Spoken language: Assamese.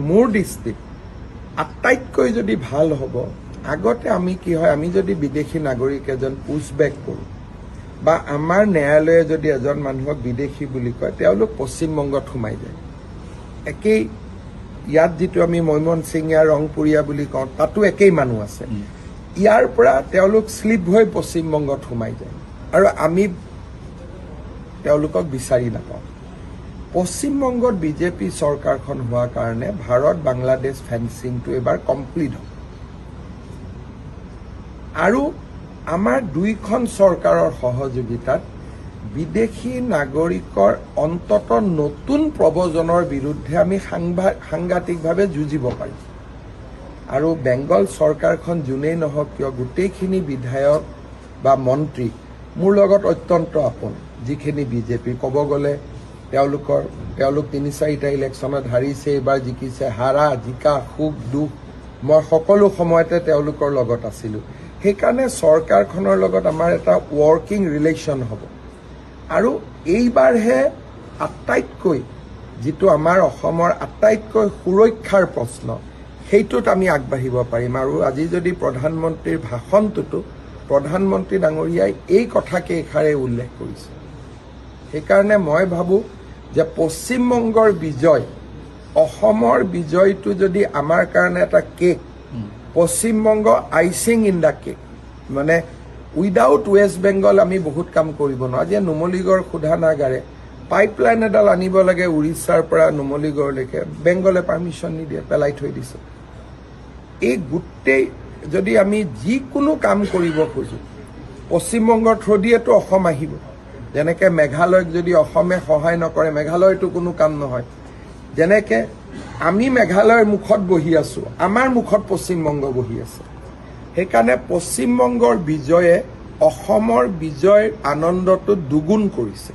মোৰ দৃষ্টিত আটাইতকৈ যদি ভাল হ'ব, আগতে আমি কি হয়, আমি যদি বিদেশী নাগৰিক এজন পুছবেক কৰোঁ বা আমাৰ ন্যায়ালয়ে যদি এজন মানুহক বিদেশী বুলি কয়, তেওঁলোক পশ্চিমবংগত সোমাই যায়। একেই ইয়াত যিটো আমি মৈমনছিঙীয়া ৰংপুৰীয়া বুলি কওঁ, তাতো একেই মানুহ আছে। ইয়াৰ পৰা তেওঁলোক শ্লিপ হৈ পশ্চিমবংগত সোমাই যায় আৰু আমি তেওঁলোকক বিচাৰি নাপাওঁ। পশ্চিমবংগত বিজেপি চৰকাৰখন হোৱাৰ কাৰণে ভাৰত বাংলাদেশ ফেন্সিংটো এবাৰ কমপ্লিট হ'ব আৰু আমাৰ দুইখন চৰকাৰৰ সহযোগিতাত বিদেশী নাগৰিকৰ অন্তত নতুন প্ৰব্ৰজনৰ বিৰুদ্ধে আমি সাংঘাতিকভাৱে যুঁজিব পাৰিম। আৰু বেংগল চৰকাৰখন যোনেই নহওক কিয়, গোটেইখিনি বিধায়ক বা মন্ত্ৰী মোৰ লগত অত্যন্ত আপোন, যিখিনি বিজেপি ক'ব গ'লে তেওঁলোক ৩-৪টা ইলেকশ্যনত হাৰিছে, এইবাৰ জিকিছে। হাৰা জিকা সুখ দুখ মই সকলো সময়তে তেওঁলোকৰ লগত আছিলোঁ। সেইকাৰণে চৰকাৰখনৰ লগত আমাৰ এটা ৱৰ্কিং ৰিলেশ্যন হ'ব আৰু এইবাৰহে আটাইতকৈ যিটো আমাৰ অসমৰ আটাইতকৈ সুৰক্ষাৰ প্ৰশ্ন, সেইটোত আমি আগবাঢ়িব পাৰিম। আৰু আজি যদি প্ৰধানমন্ত্ৰীৰ ভাষণটোতো প্ৰধানমন্ত্ৰী ডাঙৰীয়াই এই কথাকেইষাৰে উল্লেখ কৰিছে। সেইকাৰণে মই ভাবোঁ যে পশ্চিমবংগৰ বিজয়, অসমৰ বিজয়টো যদি আমাৰ কাৰণে এটা cake, Paschimbanga icing in the cake, মানে উইদাউট ৱেষ্ট বেংগল আমি বহুত কাম কৰিব নোৱাৰোঁ। আজি নুমলীগড় শোধানাগাৰে পাইপলাইন এডাল আনিব লাগে উৰিষ্যাৰ পৰা নুমলীগড়লৈকে, বেংগলে পাৰ্মিশ্যন নিদিয়ে, পেলাই থৈ দিছে। এই গোটেই যদি আমি যিকোনো কাম কৰিব খোজোঁ, পশ্চিমবংগৰ থ্ৰুদিয়েতো অসম আহিব। যেনেকৈ মেঘালয়ক যদি অসমে সহায় নকৰে, মেঘালয়তো কোনো কাম নহয়। যেনেকৈ আমি মেঘালয়ৰ মুখত বহি আছোঁ, আমাৰ মুখত পশ্চিমবংগ বহি আছে। সেইকাৰণে পশ্চিমবংগৰ বিজয়ে অসমৰ বিজয়ৰ আনন্দটো দুগুণ কৰিছে।